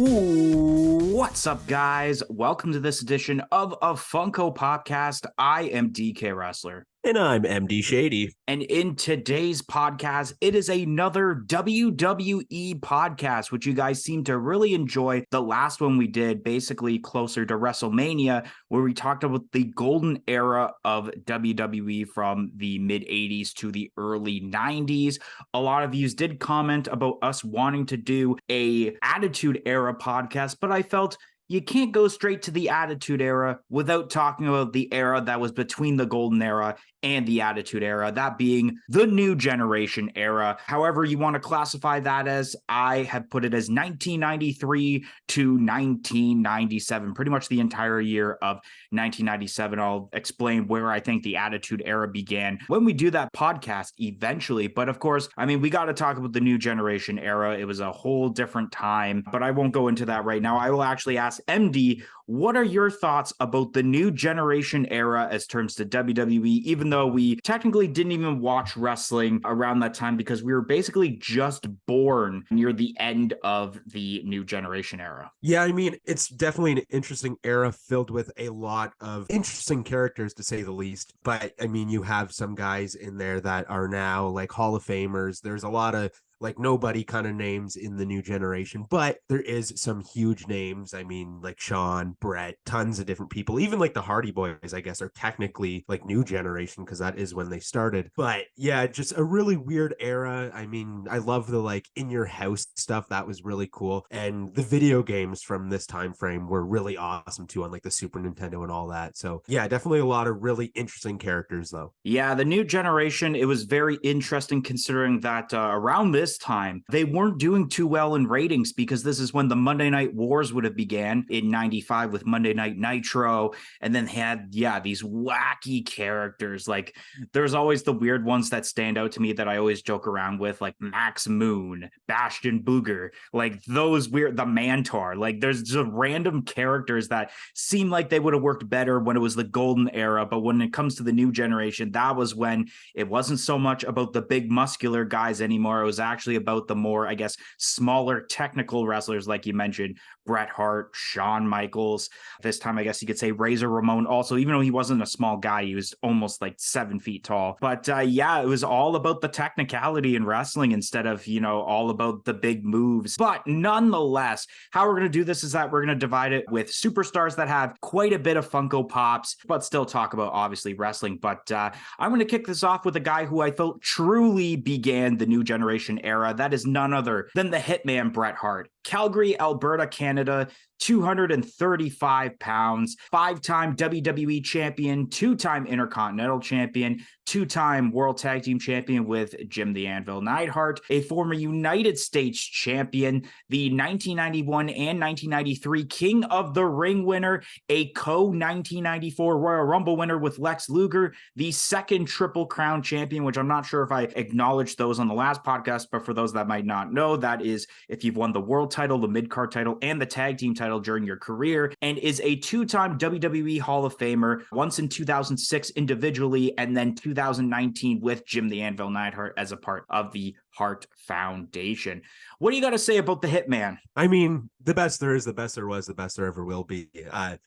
Ooh, what's up, guys? Welcome to this edition of a Funko Podcast. I am DK Wrestler. And I'm MD Shady. And in today's podcast, it is another WWE podcast, which you guys seem to really enjoy. The last one we did, basically closer to WrestleMania, where we talked about the golden era of WWE from the mid-'80s to the early 90s. A lot of you did comment about us wanting to do a Attitude Era podcast, but I felt you can't go straight to the Attitude Era without talking about the era that was between the Golden Era and the Attitude Era, that being the New Generation Era. However you want to classify that as, I have put it as 1993 to 1997, pretty much the entire year of 1997. I'll explain where I think the Attitude Era began when we do that podcast eventually. But of course, I mean, we got to talk about the New Generation Era. It was a whole different time, but I won't go into that right now. I will actually ask MD, what are your thoughts about the New Generation Era as terms to WWE, even though we technically didn't even watch wrestling around that time because we were basically just born near the end of the New Generation Era? Yeah, I mean, it's definitely an interesting era filled with a lot of interesting characters, to say the least. But I mean, you have some guys in there that are now like Hall of Famers. There's a lot of like nobody kind of names in the New Generation, but there is some huge names. I mean, like Shawn, Bret, tons of different people. Even like the Hardy Boys, I guess, are technically like New Generation because that is when they started. But yeah, just a really weird era. I mean, I love the like in your house stuff. That was really cool. And the video games from this time frame were really awesome too, on like the Super Nintendo and all that. So yeah, definitely a lot of really interesting characters though. Yeah, the New Generation, it was very interesting considering that around this time, they weren't doing too well in ratings because this is when the Monday Night Wars would have began in 95 with Monday Night Nitro, and then had, these wacky characters. Like, there's always the weird ones that stand out to me that I always joke around with, like Max Moon, Bastion Booger, like those weird, the Mantar. Like, there's just random characters that seem like they would have worked better when it was the golden era, but when it comes to the New Generation, that was when it wasn't so much about the big muscular guys anymore. It was actually about the more, I guess, smaller technical wrestlers, like you mentioned, Bret Hart, Shawn Michaels. This time, I guess you could say Razor Ramon also, even though he wasn't a small guy, he was almost like 7 feet tall. But it was all about the technicality in wrestling instead of, all about the big moves. But nonetheless, how we're going to do this is that we're going to divide it with superstars that have quite a bit of Funko Pops, but still talk about, obviously, wrestling. But I'm going to kick this off with a guy who I felt truly began the New Generation era. That is none other than the Hitman Bret Hart. Calgary, Alberta, Canada, 235 pounds, 5-time WWE champion, 2-time Intercontinental champion, 2-time World Tag Team champion with Jim the Anvil Neidhart, a former United States champion, the 1991 and 1993 King of the Ring winner, a co-1994 Royal Rumble winner with Lex Luger, the second Triple Crown champion, which I'm not sure if I acknowledged those on the last podcast, but for those that might not know, that is if you've won the World title, the mid-card title, and the Tag Team title during your career, and is a 2-time WWE Hall of Famer, once in 2006 individually, and then 2019 with Jim the Anvil Neidhart as a part of the Hart Foundation. What do you got to say about the Hitman? I mean, the best there is, the best there was, the best there ever will be.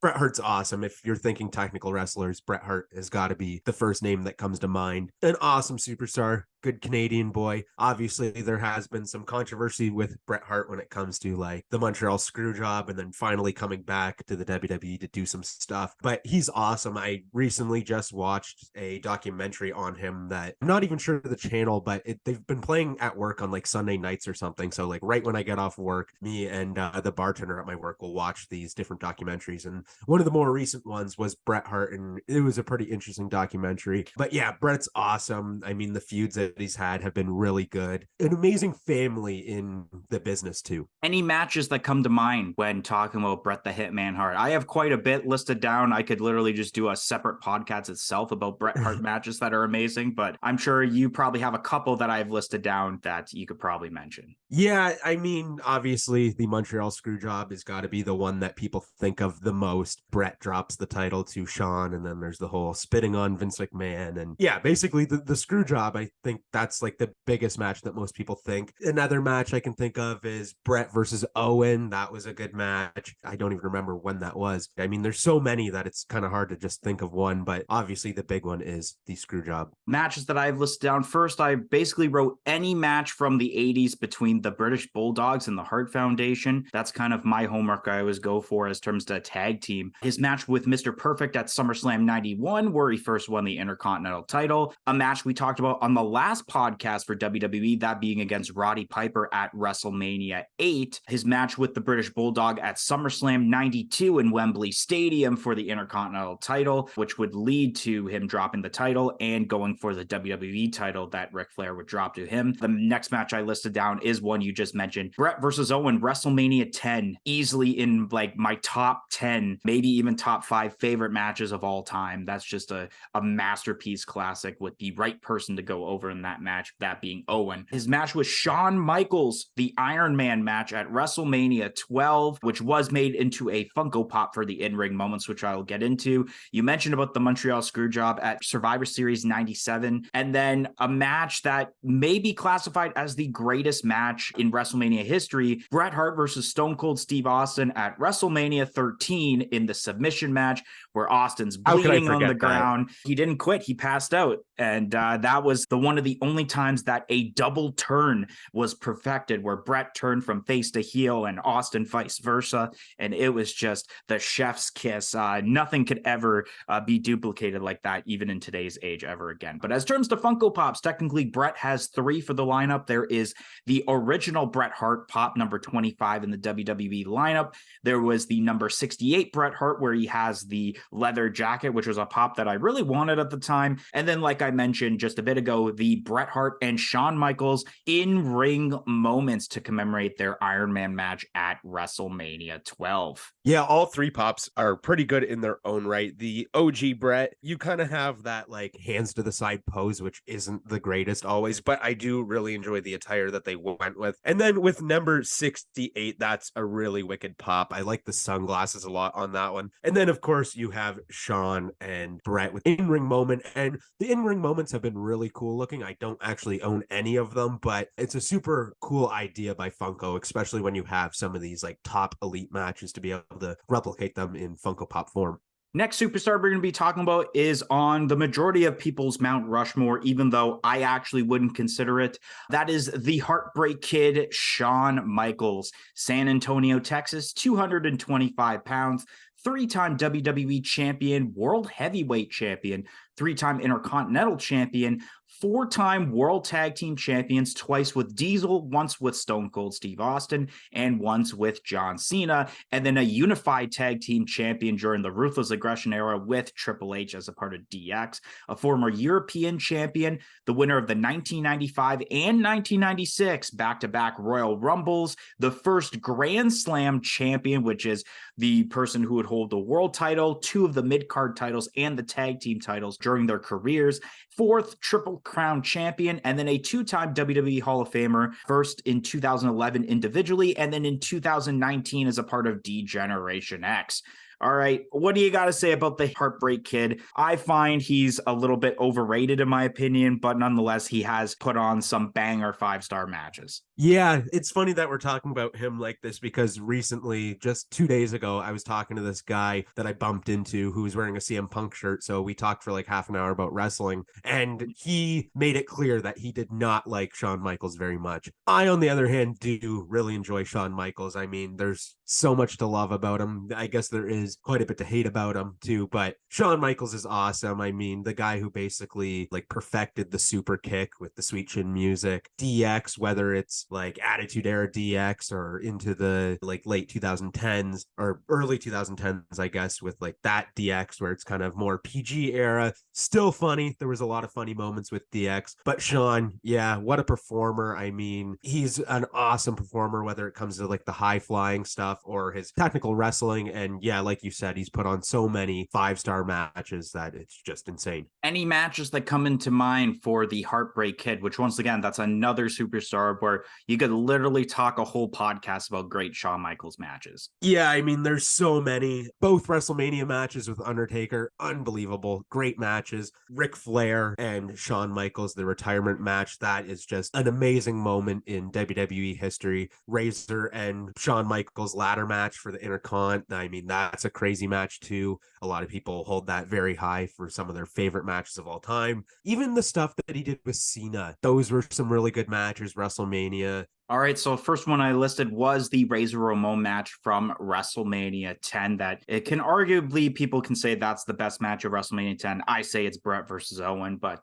Bret Hart's awesome. If you're thinking technical wrestlers, Bret Hart has got to be the first name that comes to mind. An awesome superstar, good Canadian boy. Obviously, there has been some controversy with Bret Hart when it comes to like the Montreal Screwjob and then finally coming back to the WWE to do some stuff. But he's awesome. I recently just watched a documentary on him that I'm not even sure the channel, but they've been playing at work on like Sunday nights or something. So like right when I get off work, me and the bartender at my work will watch these different documentaries. And one of the more recent ones was Bret Hart, and it was a pretty interesting documentary. But yeah, Bret's awesome. I mean, the feuds that he's had have been really good. An amazing family in the business too. Any matches that come to mind when talking about Bret the Hitman Hart? I have quite a bit listed down. I could literally just do a separate podcast itself about Bret Hart matches that are amazing, but I'm sure you probably have a couple that I've listed down down that you could probably mention? Yeah, I mean, obviously, the Montreal Screwjob has got to be the one that people think of the most. Bret drops the title to Shawn, and then there's the whole spitting on Vince McMahon. And yeah, basically, the Screwjob, I think that's like the biggest match that most people think. Another match I can think of is Bret versus Owen. That was a good match. I don't even remember when that was. I mean, there's so many that it's kind of hard to just think of one, but obviously, the big one is the Screwjob. Matches that I've listed down first, I basically wrote any match from the 80s between the British Bulldogs and the Hart Foundation. That's kind of my homework I always go for as terms to a tag team. His match with Mr. Perfect at SummerSlam 91, where he first won the Intercontinental title. A match we talked about on the last podcast for WWE, that being against Roddy Piper at WrestleMania 8. His match with the British Bulldog at SummerSlam 92 in Wembley Stadium for the Intercontinental title, which would lead to him dropping the title and going for the WWE title that Ric Flair would drop to him. The next match I listed down is one you just mentioned, Bret versus Owen, WrestleMania 10, easily in like my top 10, maybe even top 5 favorite matches of all time. That's just a masterpiece classic with the right person to go over in that match, that being Owen. His match with Shawn Michaels, the Iron Man match at WrestleMania 12, which was made into a Funko Pop for the in-ring moments, which I'll get into. You mentioned about the Montreal Screwjob at Survivor Series 97, and then a match that may be classified as the greatest match in WrestleMania history, Bret Hart versus Stone Cold Steve Austin at WrestleMania 13 in the submission match, where Austin's bleeding on the ground. He didn't quit. He passed out. And that was one of the only times that a double turn was perfected, where Bret turned from face to heel and Austin vice versa. And it was just the chef's kiss. Nothing could ever be duplicated like that, even in today's age, ever again. But as terms to Funko Pops, technically Bret has 3 for the lineup. There is the original Bret Hart Pop, number 25 in the WWE lineup. There was the number 68 Bret Hart, where he has the leather jacket, which was a pop that I really wanted at the time. And then, like I mentioned just a bit ago, the Bret Hart and Shawn Michaels in-ring moments to commemorate their Iron Man match at WrestleMania 12. Yeah, all 3 pops are pretty good in their own right. The OG Bret, you kind of have that like hands to the side pose, which isn't the greatest always, but I do really enjoy the attire that they went with. And then with number 68, that's a really wicked pop. I like the sunglasses a lot on that one. And then, of course, you have Shawn and Bret with in-ring moment, and the in-ring moments have been really cool looking. I don't actually own any of them, but it's a super cool idea by Funko, especially when you have some of these like top elite matches to be able to replicate them in Funko Pop form. Next superstar we're going to be talking about is on the majority of people's Mount Rushmore, even though I actually wouldn't consider it. That is the Heartbreak Kid, Shawn Michaels. San Antonio, Texas, 225 pounds, 3-time WWE champion, world heavyweight champion, 3-time Intercontinental champion, 4-time World Tag Team champions, twice with Diesel, once with Stone Cold Steve Austin, and once with John Cena, and then a unified tag team champion during the Ruthless Aggression era with Triple H as a part of DX, a former European champion, the winner of the 1995 and 1996 back-to-back Royal Rumbles, the first Grand Slam champion, which is the person who would hold the world title, 2 of the mid-card titles, and the tag team titles during their careers, 4th Triple Crown champion, and then a 2-time WWE Hall of Famer, first in 2011 individually, and then in 2019 as a part of D-Generation X. All right, what do you got to say about the Heartbreak Kid? I find he's a little bit overrated in my opinion, but nonetheless, he has put on some banger 5-star matches. Yeah, it's funny that we're talking about him like this because recently, just 2 days ago, I was talking to this guy that I bumped into who was wearing a CM Punk shirt. So we talked for like half an hour about wrestling, and he made it clear that he did not like Shawn Michaels very much. I, on the other hand, do really enjoy Shawn Michaels. I mean, there's so much to love about him. I guess there is quite a bit to hate about him too, but Shawn Michaels is awesome. I mean, the guy who basically like perfected the super kick with the sweet chin music, DX, whether it's like Attitude Era DX or into the like late 2010s or early 2010s, I guess, with like that DX where it's kind of more PG era, still funny. There was a lot of funny moments with DX, but Shawn, yeah, what a performer. I mean, he's an awesome performer, whether it comes to like the high flying stuff or his technical wrestling. And yeah, like like you said, he's put on so many 5-star matches that it's just insane. Any matches that come into mind for the Heartbreak Kid, which once again, that's another superstar where you could literally talk a whole podcast about great Shawn Michaels matches. Yeah, I mean, there's so many. Both WrestleMania matches with Undertaker, unbelievable. Great matches. Ric Flair and Shawn Michaels, the retirement match, that is just an amazing moment in WWE history. Razor and Shawn Michaels ladder match for the Intercon. I mean, that's a crazy match too. A lot of people hold that very high for some of their favorite matches of all time. Even the stuff that he did with Cena, those were some really good matches. WrestleMania. All right, so first one I listed was the Razor Ramon match from WrestleMania 10. That it can arguably, people can say that's the best match of WrestleMania 10. I say it's Bret versus Owen, but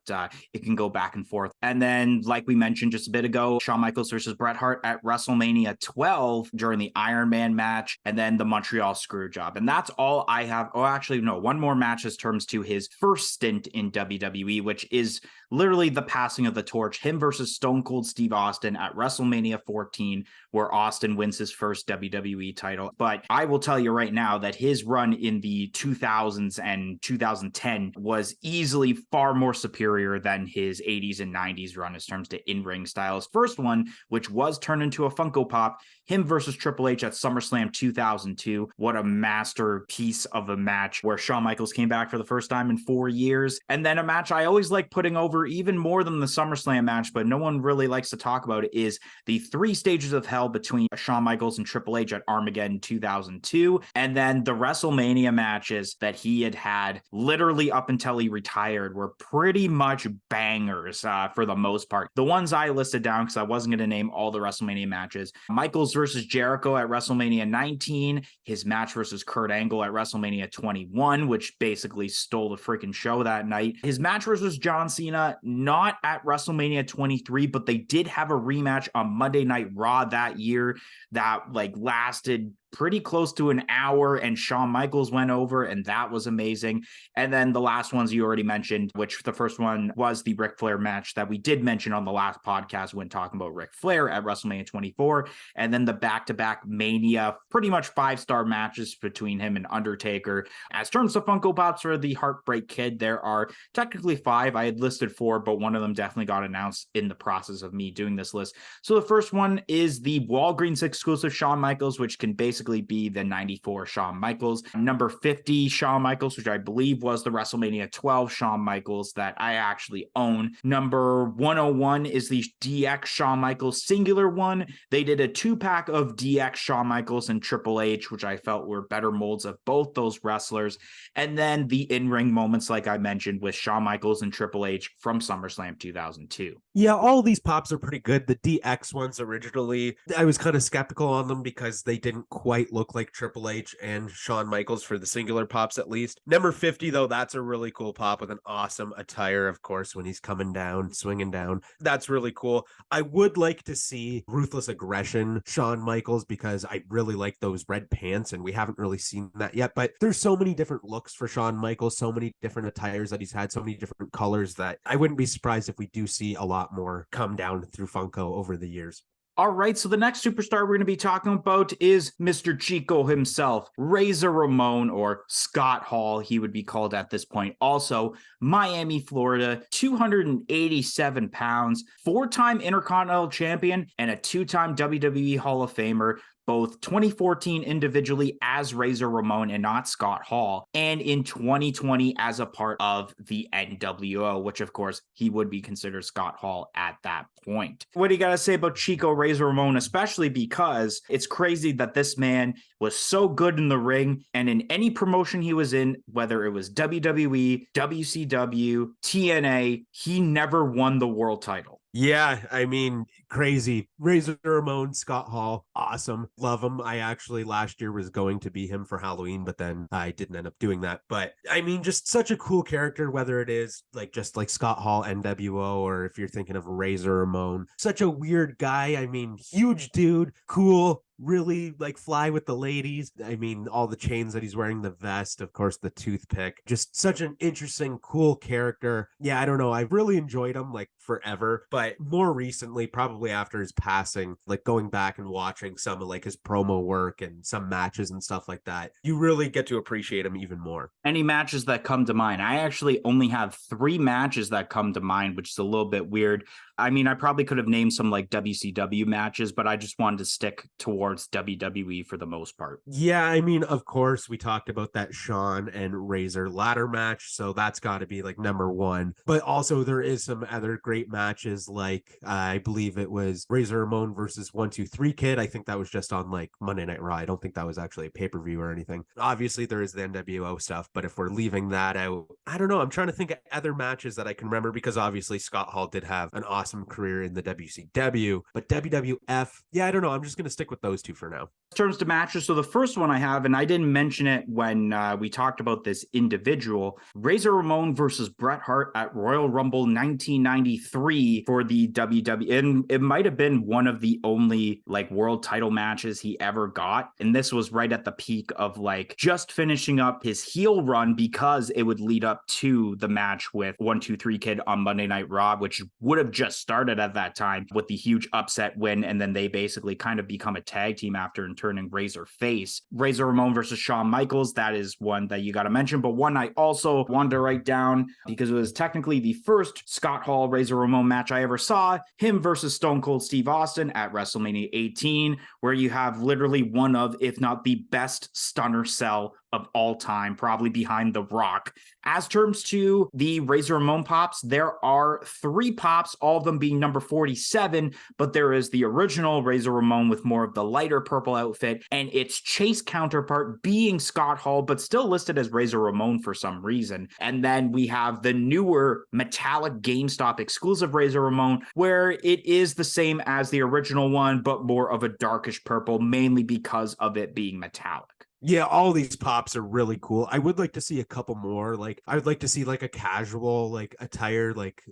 it can go back and forth. And then, like we mentioned just a bit ago, Shawn Michaels versus Bret Hart at WrestleMania 12 during the Iron Man match, and then the Montreal Screwjob. And that's all I have. Oh, actually, no, one more match as terms to his first stint in WWE, which is literally the passing of the torch, him versus Stone Cold Steve Austin at WrestleMania 14, where Austin wins his first WWE title. But I will tell you right now that his run in the 2000s and 2010 was easily far more superior than his 80s and 90s run in terms to in-ring style. His first one, which was turned into a Funko Pop, him versus Triple H at SummerSlam 2002. What a masterpiece of a match where Shawn Michaels came back for the first time in 4 years. And then a match I always like putting over even more than the SummerSlam match, but no one really likes to talk about it, is the 3 stages of hell between Shawn Michaels and Triple H at Armageddon 2002. And then the WrestleMania matches that he had literally up until he retired were pretty much bangers for the most part. The ones I listed down, because I wasn't going to name all the WrestleMania matches: Michaels versus Jericho at WrestleMania 19, his match versus Kurt Angle at WrestleMania 21, which basically stole the freaking show that night, his match versus John Cena, not at WrestleMania 23, but they did have a rematch on Monday Night Raw that year that lasted pretty close to an hour, and Shawn Michaels went over, and that was amazing. And then the last ones you already mentioned, which the first one was the Ric Flair match that we did mention on the last podcast when talking about Ric Flair at WrestleMania 24, and then the back-to-back Mania, pretty much 5-star matches between him and Undertaker. As terms of Funko Pops for the Heartbreak Kid, there are technically 5. I had listed 4, but one of them definitely got announced in the process of me doing this list. So the first one is the Walgreens exclusive Shawn Michaels, which can basically be the 94 Shawn Michaels. Number 50 Shawn Michaels, which I believe was the WrestleMania 12 Shawn Michaels that I actually own. Number 101 is the DX Shawn Michaels singular one. They did a 2-pack of DX Shawn Michaels and Triple H, which I felt were better molds of both those wrestlers. And then the in-ring moments, like I mentioned, with Shawn Michaels and Triple H from SummerSlam 2002. Yeah, all these pops are pretty good. The DX ones originally, I was kind of skeptical on them because they didn't quite look like Triple H and Shawn Michaels for the singular pops, at least. Number 50, though, that's a really cool pop with an awesome attire, of course, when he's coming down, swinging down. That's really cool. I would like to see Ruthless Aggression Shawn Michaels because I really like those red pants, and we haven't really seen that yet. But there's so many different looks for Shawn Michaels, so many different attires that he's had, so many different colors that I wouldn't be surprised if we do see a lot more come down through Funko over the years. All right, so the next superstar we're going to be talking about is Mr. Chico himself, Razor Ramon, or Scott Hall, he would be called at this point. Also, Miami, Florida, 287 pounds, 4-time Intercontinental Champion, and a 2-time WWE Hall of Famer. Both 2014 individually as Razor Ramon and not Scott Hall, and in 2020 as a part of the NWO, which of course he would be considered Scott Hall at that point. What do you got to say about Chico Razor Ramon, especially because it's crazy that this man was so good in the ring, and in any promotion he was in, whether it was WWE, WCW, TNA, he never won the world title. Yeah, I mean, crazy. Razor Ramon, Scott Hall, awesome. Love him. I actually last year was going to be him for Halloween, but then I didn't end up doing that. But I mean, just such a cool character, whether it is just like Scott Hall, NWO, or if you're thinking of Razor Ramon, such a weird guy. I mean, huge dude, cool, really like fly with the ladies. I mean, all the chains that he's wearing, the vest, of course, the toothpick, just such an interesting, cool character. Yeah, I don't know. I've really enjoyed him like forever, but more recently, probably after his passing, like going back and watching some of like his promo work and some matches and stuff like that, you really get to appreciate him even more. Any matches that come to mind? I actually only have 3 matches that come to mind, which is a little bit weird. I mean, I probably could have named some like WCW matches, but I just wanted to stick towards WWE for the most part. Yeah, I mean, of course, we talked about that Shawn and Razor ladder match, so that's got to be like number one. But also, there is some other great matches, like I believe it was Razor Ramon versus 1-2-3 Kid. I think that was just on like Monday Night Raw. I don't think that was actually a pay-per-view or anything. Obviously, there is the NWO stuff, but if we're leaving that out, I don't know. I'm trying to think of other matches that I can remember because obviously Scott Hall did have an awesome career in the WCW, but WWF, yeah, I don't know. I'm just going to stick with those two for now. In terms to matches, so the first one I have, and I didn't mention it when we talked about this individual, Razor Ramon versus Bret Hart at Royal Rumble 1993 for the WWE. And it might have been one of the only like world title matches he ever got. And this was right at the peak of like just finishing up his heel run because it would lead up to the match with 1-2-3 Kid on Monday Night Raw, which would have just started at that time with the huge upset win. And then they basically kind of become a tag team after and turning Razor face. Razor Ramon versus Shawn Michaels, that is one that you got to mention, but one I also wanted to write down because it was technically the first Scott Hall Razor Ramon match I ever saw, him versus Stone Cold Steve Austin at WrestleMania 18, where you have literally one of, if not the best stunner cell of all time, probably behind The Rock. As terms to the Razor Ramon pops, there are 3 pops, all of them being number 47, but there is the original Razor Ramon with more of the lighter purple outfit, and its chase counterpart being Scott Hall, but still listed as Razor Ramon for some reason. And then we have the newer metallic GameStop exclusive Razor Ramon, where it is the same as the original one, but more of a darkish purple, mainly because of it being metallic. Yeah, all these pops are really cool. I would like to see a couple more. Like I would like to see like a casual like attire, like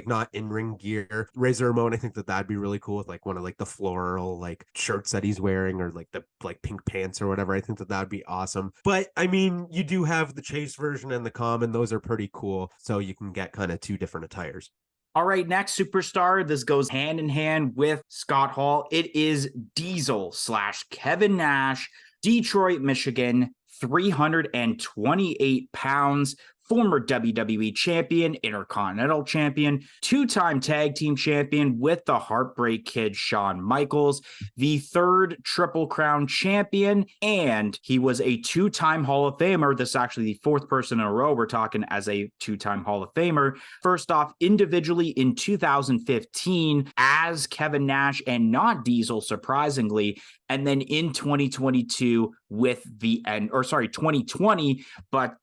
not in-ring gear. Razor Ramon, I think that that'd be really cool with like one of like the floral like shirts that he's wearing or like the like pink pants or whatever. I think that that'd be awesome. But I mean, you do have the chase version and the common. Those are pretty cool. So you can get kind of 2 different attires. All right, next superstar. This goes hand in hand with Scott Hall. It is Diesel / Kevin Nash, Detroit, Michigan, 328 pounds, former WWE champion, Intercontinental champion, 2-time tag team champion with the Heartbreak Kid Shawn Michaels, the 3rd Triple Crown champion, and he was a 2-time Hall of Famer. This is actually the 4th person in a row we're talking as a 2-time Hall of Famer. First off, individually in 2015 as Kevin Nash and not Diesel, surprisingly, and then in 2022 with 2020, but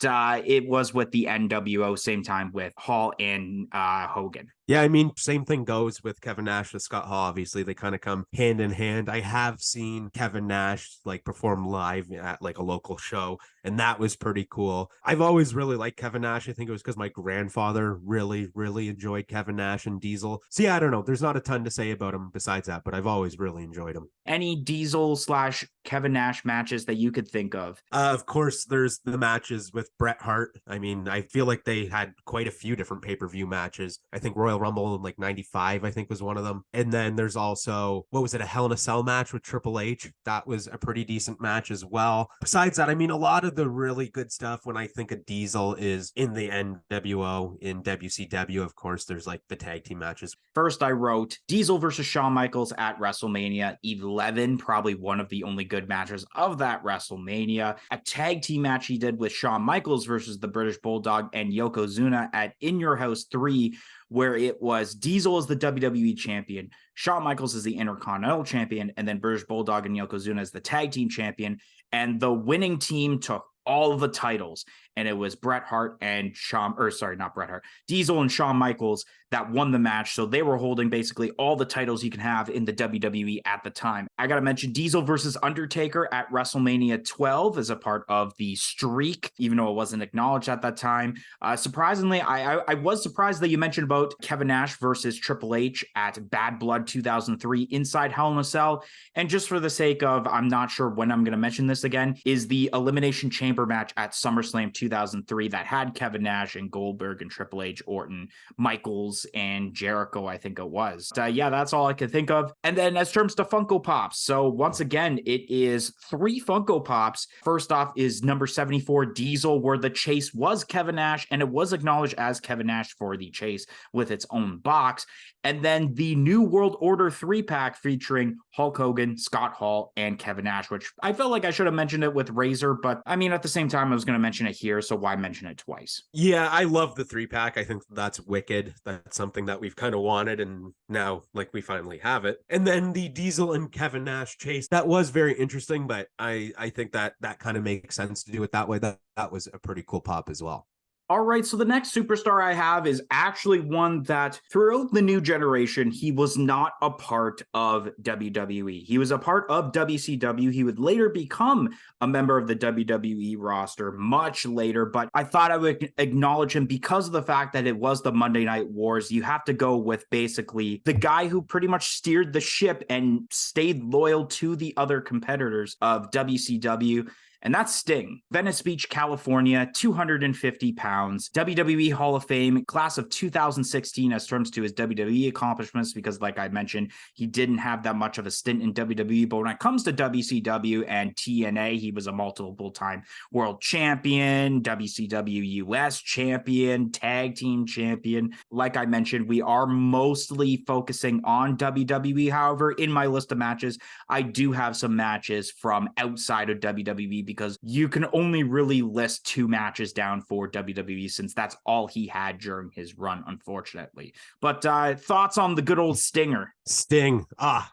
it was with the NWO, same time with Hall and Hogan. Yeah, I mean, same thing goes with Kevin Nash with Scott Hall. Obviously, they kind of come hand in hand. I have seen Kevin Nash like perform live at like a local show, and that was pretty cool. I've always really liked Kevin Nash. I think it was because my grandfather really, really enjoyed Kevin Nash and Diesel. So yeah, I don't know. There's not a ton to say about him besides that, but I've always really enjoyed him. Any Diesel / Kevin Nash matches that you could think of? Of course, there's the matches with Bret Hart. I mean, I feel like they had quite a few different pay-per-view matches. I think Royal Rumble in like 95, I think was one of them. And then there's also, what was it, a Hell in a Cell match with Triple H? That was a pretty decent match as well. Besides that, I mean, a lot of the really good stuff when I think of Diesel is in the NWO, in WCW, of course, there's like the tag team matches. First, I wrote Diesel versus Shawn Michaels at WrestleMania 11, probably one of the only good matches of that WrestleMania. A tag team match he did with Shawn Michaels versus the British Bulldog and Yokozuna at In Your House 3, where it was Diesel as the WWE champion, Shawn Michaels as the Intercontinental champion, and then British Bulldog and Yokozuna as the tag team champion. And the winning team took all of the titles. and it was Diesel and Shawn Michaels that won the match. So they were holding basically all the titles you can have in the WWE at the time. I got to mention Diesel versus Undertaker at WrestleMania 12 as a part of the streak, even though it wasn't acknowledged at that time. Surprisingly, I was surprised that you mentioned about Kevin Nash versus Triple H at Bad Blood 2003 inside Hell in a Cell. And just for the sake of, I'm not sure when I'm going to mention this again, is the Elimination Chamber match at SummerSlam 2003 that had Kevin Nash and Goldberg and Triple H, Orton, Michaels, and Jericho, I think it was. Yeah, that's all I can think of. And then as terms to Funko Pops, so once again, it is 3 Funko Pops. First off is number 74 Diesel, where the chase was Kevin Nash, and it was acknowledged as Kevin Nash for the chase with its own box. And then the New World Order 3-pack featuring Hulk Hogan, Scott Hall, and Kevin Nash, which I felt like I should have mentioned it with Razor, but I mean, at the same time, I was going to mention it here, so why mention it twice? Yeah, I love the 3-pack. I think that's wicked. That's something that we've kind of wanted, and now, like, we finally have it. And then the Diesel and Kevin Nash chase, that was very interesting, but I think that kind of makes sense to do it that way. That was a pretty cool pop as well. All right, so the next superstar I have is actually one that throughout the new generation, he was not a part of WWE. He was a part of WCW. He would later become a member of the WWE roster much later, but I thought I would acknowledge him because of the fact that it was the Monday Night Wars. You have to go with basically the guy who pretty much steered the ship and stayed loyal to the other competitors of WCW. And that's Sting. Venice Beach, California, 250 pounds, WWE Hall of Fame, class of 2016 as terms to his WWE accomplishments, because like I mentioned, he didn't have that much of a stint in WWE, but when it comes to WCW and TNA, he was a multiple-time world champion, WCW US champion, tag team champion. Like I mentioned, we are mostly focusing on WWE. However, in my list of matches, I do have some matches from outside of WWE, because you can only really list 2 matches down for WWE since that's all he had during his run, unfortunately. But thoughts on the good old Stinger? Sting,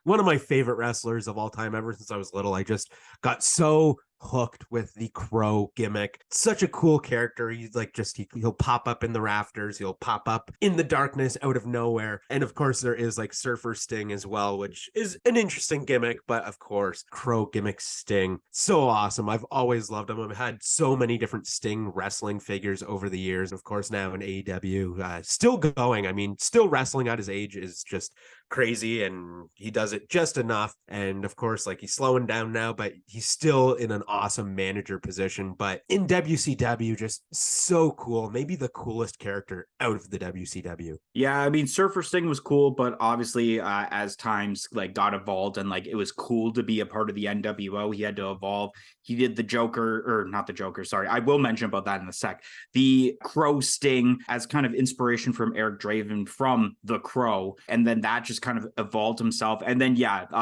one of my favorite wrestlers of all time. Ever since I was little, I just got so hooked with the Crow gimmick. Such a cool character. He's like, he'll pop up in the rafters, he'll pop up in the darkness out of nowhere. And of course there is like Surfer Sting as well, which is an interesting gimmick, but of course Crow gimmick Sting, so awesome. I've always loved him. I've had so many different Sting wrestling figures over the years. Of course now in AEW, still going. I mean, still wrestling at his age is just crazy, and he does it just enough. And of course, like, he's slowing down now, but he's still in an awesome manager position. But in WCW, just so cool. Maybe the coolest character out of the WCW. Yeah, I mean, Surfer Sting was cool, but obviously as times like got evolved and like it was cool to be a part of the NWO, he had to evolve. He did the Joker, or not the Joker, sorry. I will mention about that in a sec. The Crow Sting as kind of inspiration from Eric Draven from the Crow. And then that just kind of evolved himself. And then,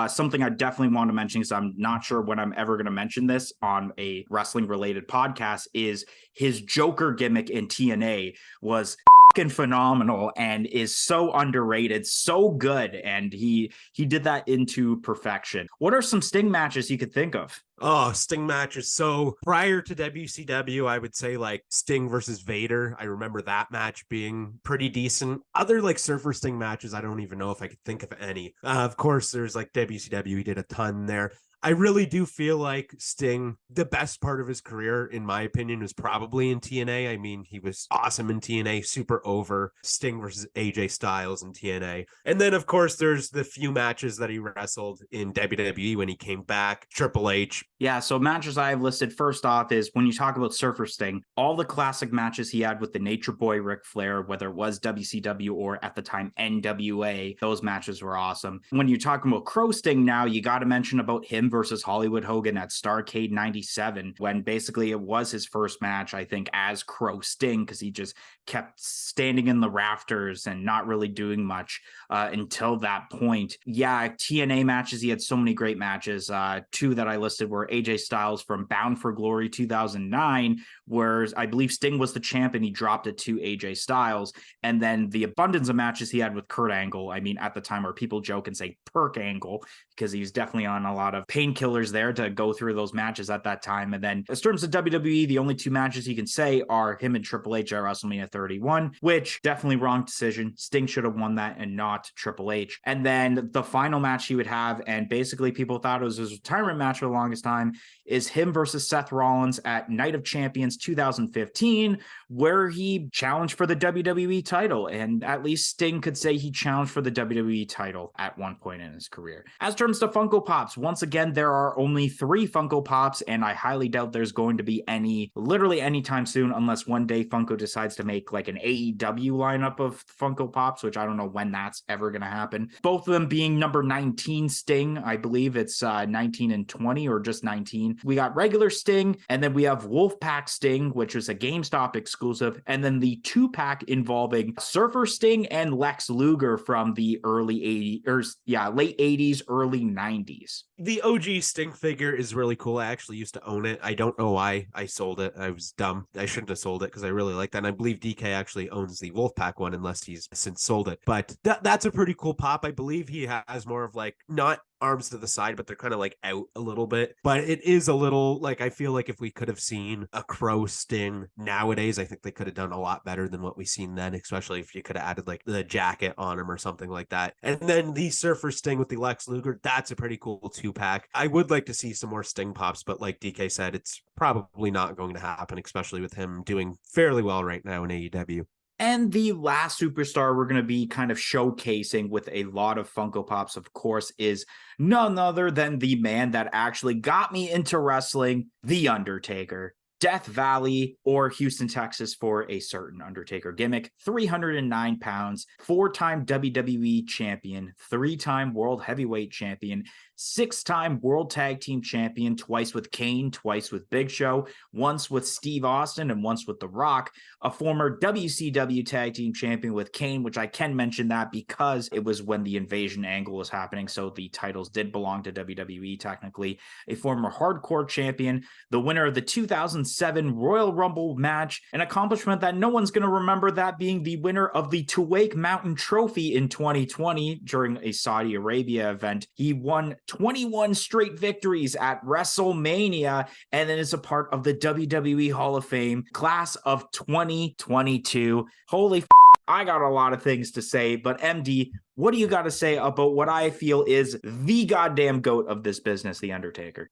something I definitely want to mention, because I'm not sure when I'm ever going to mention this on a wrestling related podcast, is his Joker gimmick in TNA was fucking phenomenal and is so underrated, so good. And he did that into perfection. What are some Sting matches you could think of? Oh, Sting matches. So prior to WCW, I would say like Sting versus Vader. I remember that match being pretty decent. Other like Surfer Sting matches, I don't even know if I could think of any. Of course, there's like WCW. He did a ton there. I really do feel like Sting, the best part of his career, in my opinion, was probably in TNA. I mean, he was awesome in TNA, super over. Sting versus AJ Styles in TNA. And then, of course, there's the few matches that he wrestled in WWE when he came back. Triple H. Yeah, so matches I have listed first off is when you talk about Surfer Sting, all the classic matches he had with the Nature Boy Ric Flair, whether it was WCW or at the time NWA, those matches were awesome. When you're talking about Crow Sting now, you got to mention about him versus Hollywood Hogan at Starrcade 97, when basically it was his first match, I think, as Crow Sting, because he just kept standing in the rafters and not really doing much until that point. Yeah, TNA matches, he had so many great matches. 2 that I listed were AJ Styles from Bound for Glory 2009, where I believe Sting was the champ and he dropped it to AJ Styles. And then the abundance of matches he had with Kurt Angle, I mean, at the time where people joke and say Perk Angle, because he was definitely on a lot of painkillers there to go through those matches at that time. And then in terms of WWE, the only two matches he can say are him and Triple H at WrestleMania 31, which definitely wrong decision. Sting should have won that and not Triple H. And then the final match he would have, and basically people thought it was his retirement match for the longest time, is him versus Seth Rollins at Night of Champions 2015, where he challenged for the WWE title. And at least Sting could say he challenged for the WWE title at one point in his career. As terms to Funko Pops, once again, there are only 3 Funko Pops, and I highly doubt there's going to be any literally anytime soon, unless one day Funko decides to make like an AEW lineup of Funko Pops, which I don't know when that's ever going to happen. Both of them being number 19 Sting. I believe it's 19 and 20 or just 19. We got regular Sting, and then we have Wolfpack Sting, which was a GameStop exclusive, and then the 2-pack involving Surfer Sting and Lex Luger from the early 80s, or late 80s, early 90s. The OG Sting figure is really cool. I actually used to own it. I don't know why I sold it. I was dumb. I shouldn't have sold it because I really like that. And I believe DK actually owns the Wolfpack one, unless he's since sold it. But that's a pretty cool pop. I believe he has more of like, not arms to the side, but they're kind of like out a little bit. But it is a little like, I feel like if we could have seen a Crow Sting nowadays, I think they could have done a lot better than what we seen then, especially if you could have added like the jacket on him or something like that. And then the Surfer Sting with the Lex Luger, that's a pretty cool 2-pack. I would like to see some more Sting pops, but like DK said, it's probably not going to happen, especially with him doing fairly well right now in AEW. And the last superstar we're going to be kind of showcasing with a lot of Funko Pops, of course, is none other than the man that actually got me into wrestling, The Undertaker. Death Valley or Houston, Texas for a certain Undertaker gimmick. 309 pounds, 4-time WWE champion, 3-time World Heavyweight champion, 6-time World Tag Team champion, twice with Kane, twice with Big Show, once with Steve Austin, and once with The Rock. A former WCW Tag Team champion with Kane, which I can mention that because it was when the Invasion angle was happening, so the titles did belong to WWE technically. A former Hardcore champion, the winner of the 2007 Royal Rumble match, an accomplishment that no one's going to remember, that being the winner of the Tuwaiq Mountain Trophy in 2020 during a Saudi Arabia event. He won 21 straight victories at WrestleMania, and then is a part of the WWE Hall of Fame class of 2022. Holy I got a lot of things to say, but MD, what do you got to say about what I feel is the goddamn GOAT of this business, The Undertaker?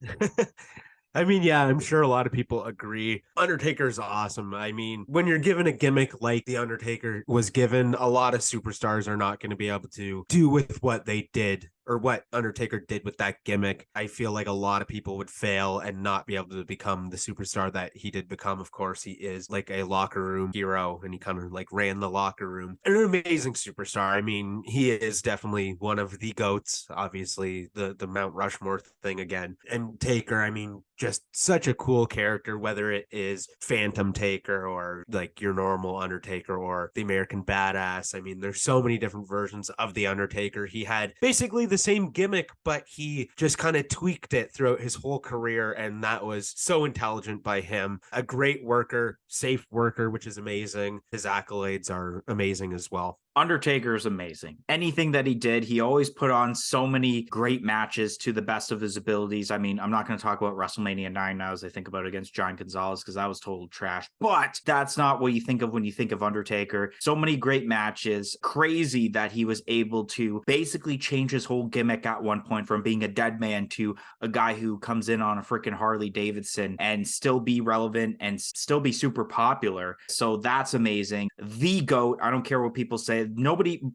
I mean, yeah, I'm sure a lot of people agree. Undertaker's awesome. I mean, when you're given a gimmick like The Undertaker was given, a lot of superstars are not going to be able to do with what they did, or what Undertaker did with that gimmick. I feel like a lot of people would fail and not be able to become the superstar that he did become. Of course, he is like a locker room hero, and he kind of like ran the locker room. An amazing superstar. I mean, he is definitely one of the GOATs, obviously, the Mount Rushmore thing again. And Taker, I mean, just such a cool character, whether it is Phantom Taker or like your normal Undertaker or the American Badass. I mean, there's so many different versions of the Undertaker. He had basically the same gimmick, but he just kind of tweaked it throughout his whole career, and that was so intelligent by him. A great worker, safe worker, which is amazing. His accolades are amazing as well. Undertaker is amazing. Anything that he did, he always put on so many great matches to the best of his abilities. I mean, I'm not going to talk about WrestleMania 9 now as I think about it against John Gonzalez, because that was total trash. But that's not what you think of when you think of Undertaker. So many great matches. Crazy that he was able to basically change his whole gimmick at one point from being a dead man to a guy who comes in on a freaking Harley Davidson and still be relevant and still be super popular. So that's amazing. The GOAT. I don't care what people say.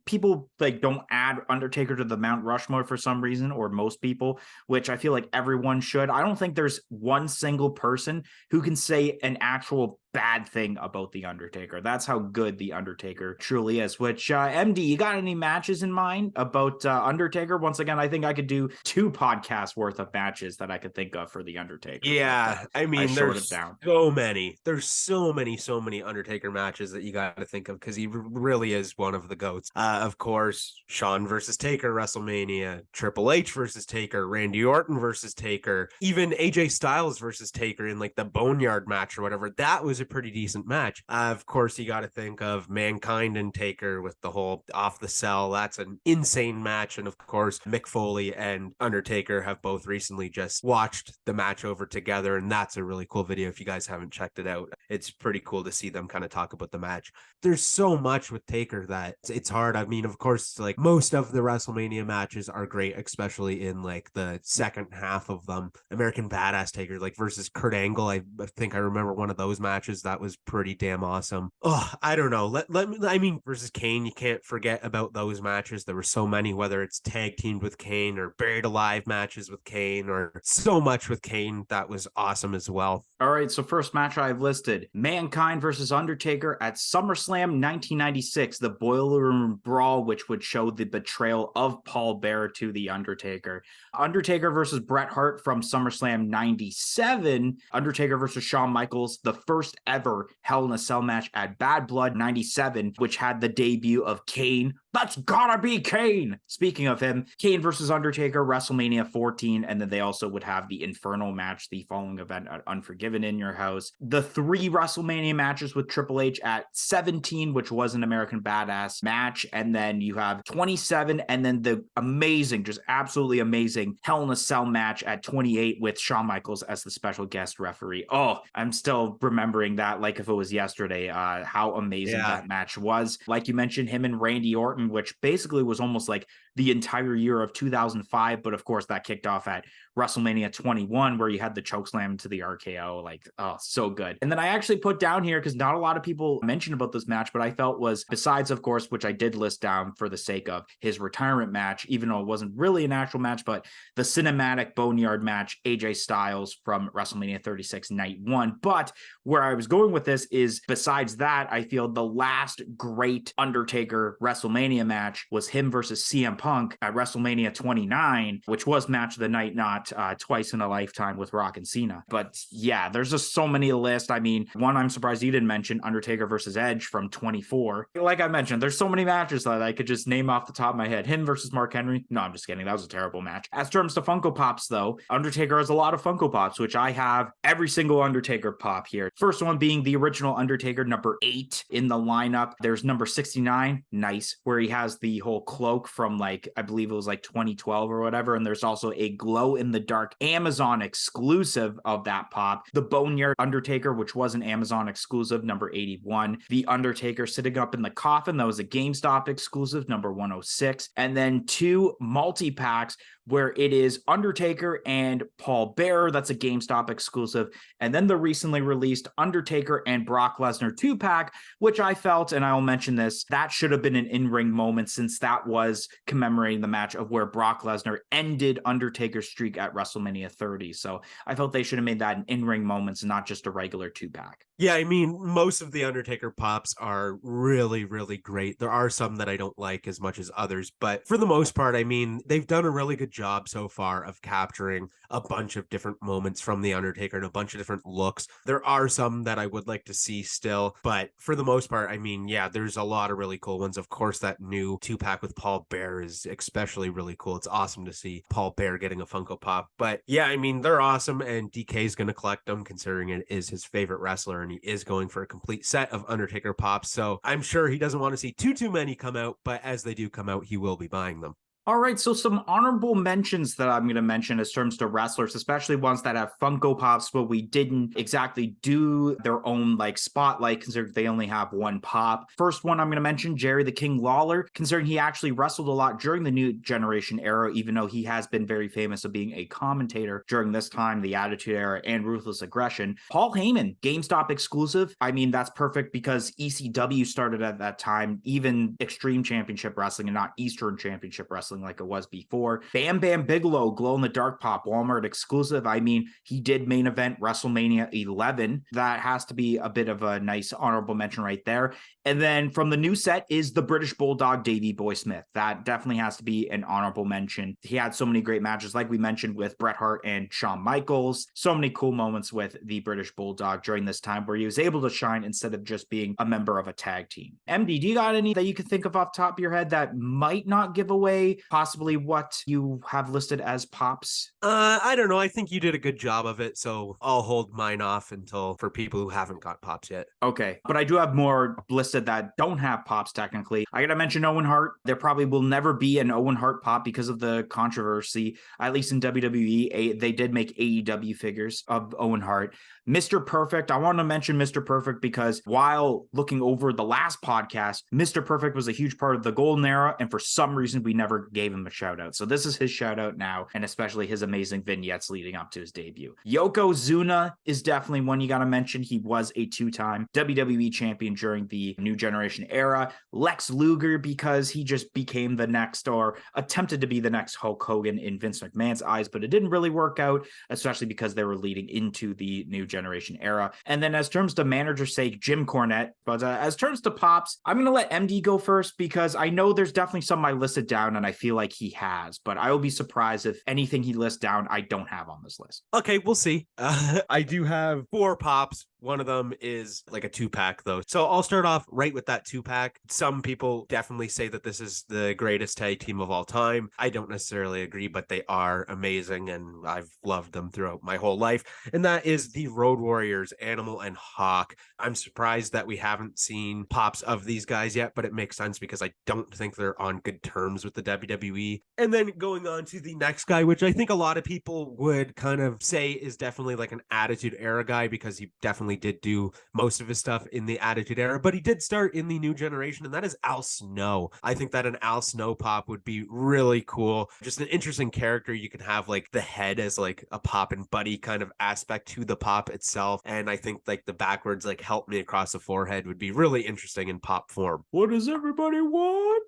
People like don't add Undertaker to the Mount Rushmore for some reason, or most people, which I feel like everyone should. I don't think there's one single person who can say an actual bad thing about The Undertaker. That's how good The Undertaker truly is, which, MD, you got any matches in mind about Undertaker? Once again, I think I could do 2 podcasts worth of matches that I could think of for The Undertaker. Yeah, I mean, short there's it down. so many. There's so many Undertaker matches that you got to think of because he really is one of the GOATs. Of course, Shawn versus Taker, WrestleMania, Triple H versus Taker, Randy Orton versus Taker, even AJ Styles versus Taker in like the Boneyard match or whatever. That was a pretty decent match. Of course, you got to think of Mankind and Taker with the whole off the cell. That's an insane match. And of course, Mick Foley and Undertaker have both recently just watched the match over together, and that's a really cool video if you guys haven't checked it out. It's pretty cool to see them kind of talk about the match. There's so much with Taker that it's hard. I mean, of course, like most of the WrestleMania matches are great, especially in like the second half of them. American Badass Taker like versus Kurt Angle, I think I remember one of those matches that was pretty damn awesome. Oh, I don't know, let me, I mean, versus Kane, you can't forget about those matches. There were so many, whether it's tag teamed with Kane or buried alive matches with Kane, or so much with Kane that was awesome as well. All right, so first match I've listed, Mankind versus Undertaker at SummerSlam 1996, the Boiler Room Brawl, which would show the betrayal of Paul Bearer to The Undertaker. Undertaker versus Bret Hart from SummerSlam 97, Undertaker versus Shawn Michaels, the first ever Hell in a Cell match at Bad Blood 97, which had the debut of Kane. That's gotta be Kane. Speaking of him, Kane versus Undertaker, WrestleMania 14, and then they also would have the Inferno match, the following event at Unforgiven in Your House. The 3 WrestleMania matches with Triple H at 17, which was an American Badass match, and then you have 27, and then the amazing, just absolutely amazing Hell in a Cell match at 28 with Shawn Michaels as the special guest referee. Oh, I'm still remembering that like if it was yesterday, how amazing that match was. Like you mentioned, him and Randy Orton, which basically was almost like the entire year of 2005, but of course that kicked off at WrestleMania 21 where you had the chokeslam to the RKO. Like, oh, so good. And then I actually put down here, because not a lot of people mentioned about this match, but I felt was, besides of course, which I did list down for the sake of his retirement match, even though it wasn't really an actual match, but the cinematic Boneyard match, AJ Styles from WrestleMania 36 Night 1. But where I was going with this is, besides that, I feel the last great Undertaker WrestleMania match was him versus CM Punk at WrestleMania 29, which was match of the night, not twice in a lifetime with Rock and Cena. But yeah, there's just so many lists. I mean, one I'm surprised you didn't mention, Undertaker versus Edge from 24. Like I mentioned, there's so many matches that I could just name off the top of my head. Him versus Mark Henry. No, I'm just kidding. That was a terrible match. As terms to Funko Pops, though, Undertaker has a lot of Funko Pops, which I have every single Undertaker pop here. First one being the original Undertaker, number 8 in the lineup. There's number 69, nice, where he has the whole cloak from like, I believe it was like 2012 or whatever. And there's also a glow in the dark Amazon exclusive of that pop. The Boneyard Undertaker, which was an Amazon exclusive, number 81. The Undertaker sitting up in the coffin, that was a GameStop exclusive, number 106. And then 2 multi-packs where it is Undertaker and Paul Bearer. That's a GameStop exclusive. And then the recently released Undertaker and Brock Lesnar 2-pack, which I felt, and I'll mention this, that should have been an in-ring moment, since that was commemorating the match of where Brock Lesnar ended Undertaker's streak at WrestleMania 30. So I felt they should have made that an in-ring moments, not just a regular 2-pack. Yeah, I mean, most of the Undertaker pops are really, really great. There are some that I don't like as much as others, but for the most part, I mean, they've done a really good job so far of capturing a bunch of different moments from the Undertaker and a bunch of different looks. There are some that I would like to see still, but for the most part, I mean, yeah, there's a lot of really cool ones. Of course, that new 2-pack with Paul Bearer is especially really cool. It's awesome to see Paul Bearer getting a Funko Pop, but yeah, I mean, they're awesome, and DK is going to collect them considering it is his favorite wrestler, and he is going for a complete set of Undertaker pops. So I'm sure he doesn't want to see too many come out, but as they do come out, he will be buying them. All right, so some honorable mentions that I'm going to mention as terms to wrestlers, especially ones that have Funko Pops, but we didn't exactly do their own like spotlight, considering they only have one pop. First one I'm going to mention, Jerry the King Lawler, considering he actually wrestled a lot during the New Generation era, even though he has been very famous of being a commentator during this time, the Attitude Era and Ruthless Aggression. Paul Heyman, GameStop exclusive. I mean, that's perfect because ECW started at that time, even Extreme Championship Wrestling and not Eastern Championship Wrestling wrestling like it was before. Bam Bam Bigelow, glow in the dark pop, Walmart exclusive. I mean, he did main event WrestleMania 11. That has to be a bit of a nice honorable mention right there. And then from the new set is the British Bulldog, Davey Boy Smith. That definitely has to be an honorable mention. He had so many great matches, like we mentioned, with Bret Hart and Shawn Michaels. So many cool moments with the British Bulldog during this time where he was able to shine instead of just being a member of a tag team. MD, do you got any that you can think of off the top of your head that might not give away possibly what you have listed as pops? I don't know. I think you did a good job of it, so I'll hold mine off until for people who haven't got pops yet. Okay, but I do have more listed that don't have pops technically. I gotta mention Owen Hart. There probably will never be an Owen Hart pop because of the controversy. At least in WWE, they did make AEW figures of Owen Hart. Mr. Perfect, I want to mention Mr. Perfect because while looking over the last podcast, Mr. Perfect was a huge part of the golden era, and for some reason, we never gave him a shout out. So this is his shout out now, and especially his amazing vignettes leading up to his debut. Yokozuna is definitely one you got to mention. He was a two-time WWE champion during the New Generation era. Lex Luger, because he just became the next, or attempted to be the next Hulk Hogan in Vince McMahon's eyes, but it didn't really work out, especially because they were leading into the New Generation era. And then as terms to manager's sake, Jim Cornette. But as terms to pops, I'm going to let MD go first because I know there's definitely some I listed down and I feel like he has, but I will be surprised if anything he lists down I don't have on this list. Okay, we'll see. I do have 4 pops. One of them is like a 2-pack though. So I'll start off right with that 2-pack. Some people definitely say that this is the greatest tag team of all time. I don't necessarily agree, but they are amazing and I've loved them throughout my whole life. And that is the Road Warriors, Animal and Hawk. I'm surprised that we haven't seen pops of these guys yet, but it makes sense because I don't think they're on good terms with the WWE. And then going on to the next guy, which I think a lot of people would kind of say is definitely like an Attitude Era guy because he definitely did do most of his stuff in the Attitude Era, but he did start in the New Generation, and that is Al Snow. I think that an Al Snow pop would be really cool. Just an interesting character. You can have like the head as like a pop and buddy kind of aspect to the pop itself, and I think like the backwards like help me across the forehead would be really interesting in pop form. What does everybody want?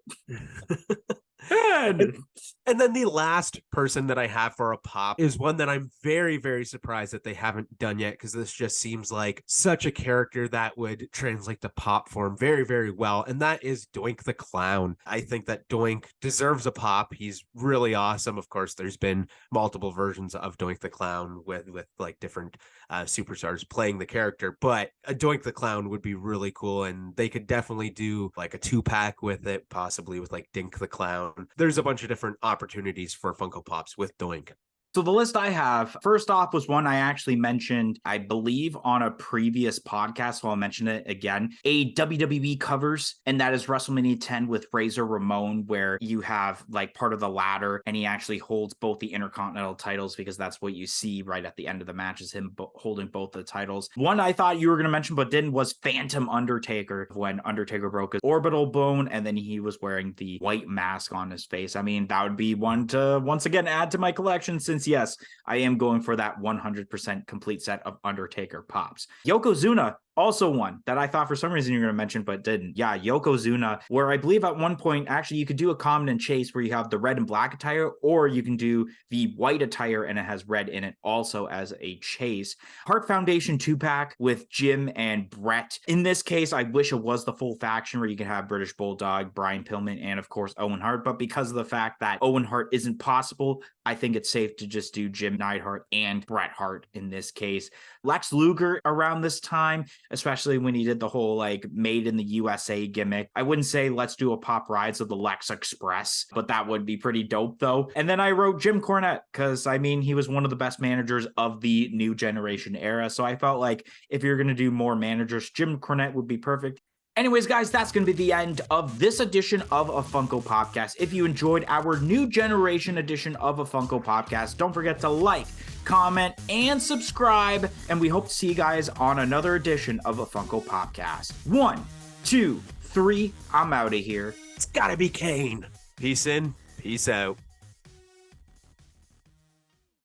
And then the last person that I have for a pop is one that I'm very, very surprised that they haven't done yet, because this just seems like such a character that would translate to pop form very, very well. And that is Doink the Clown. I think that Doink deserves a pop. He's really awesome. Of course, there's been multiple versions of Doink the Clown with like different superstars playing the character, but a Doink the Clown would be really cool. And they could definitely do like a 2-pack with it, possibly with like Dink the Clown. There's a bunch of different opportunities for Funko Pops with Doink. So the list I have, first off, was one I actually mentioned, I believe, on a previous podcast, so I'll mention it again. A WWE covers, and that is WrestleMania 10 with Razor Ramon, where you have like part of the ladder, and he actually holds both the Intercontinental titles, because that's what you see right at the end of the match, is him holding both the titles. One I thought you were going to mention, but didn't, was Phantom Undertaker, when Undertaker broke his orbital bone, and then he was wearing the white mask on his face. I mean, that would be one to, once again, add to my collection, since yes, I am going for that 100% complete set of Undertaker pops. Yokozuna, also one that I thought for some reason you're going to mention, but didn't. Yeah, Yokozuna, where I believe at one point, actually, you could do a common and chase where you have the red and black attire, or you can do the white attire and it has red in it also as a chase. Hart Foundation 2-pack with Jim and Bret. In this case, I wish it was the full faction where you can have British Bulldog, Brian Pillman, and of course, Owen Hart. But because of the fact that Owen Hart isn't possible, I think it's safe to just do Jim Neidhart and Bret Hart in this case. Lex Luger around this time, especially when he did the whole like made in the USA gimmick. I wouldn't say let's do a pop rides of the Lex Express, but that would be pretty dope though. And then I wrote Jim Cornette because I mean, he was one of the best managers of the New Generation era. So I felt like if you're going to do more managers, Jim Cornette would be perfect. Anyways, guys, that's going to be the end of this edition of a Funko Podcast. If you enjoyed our New Generation edition of a Funko Podcast, don't forget to like, comment, and subscribe. And we hope to see you guys on another edition of a Funko Podcast. 1, 2, 3, I'm out of here. It's gotta be Kane. Peace in, peace out.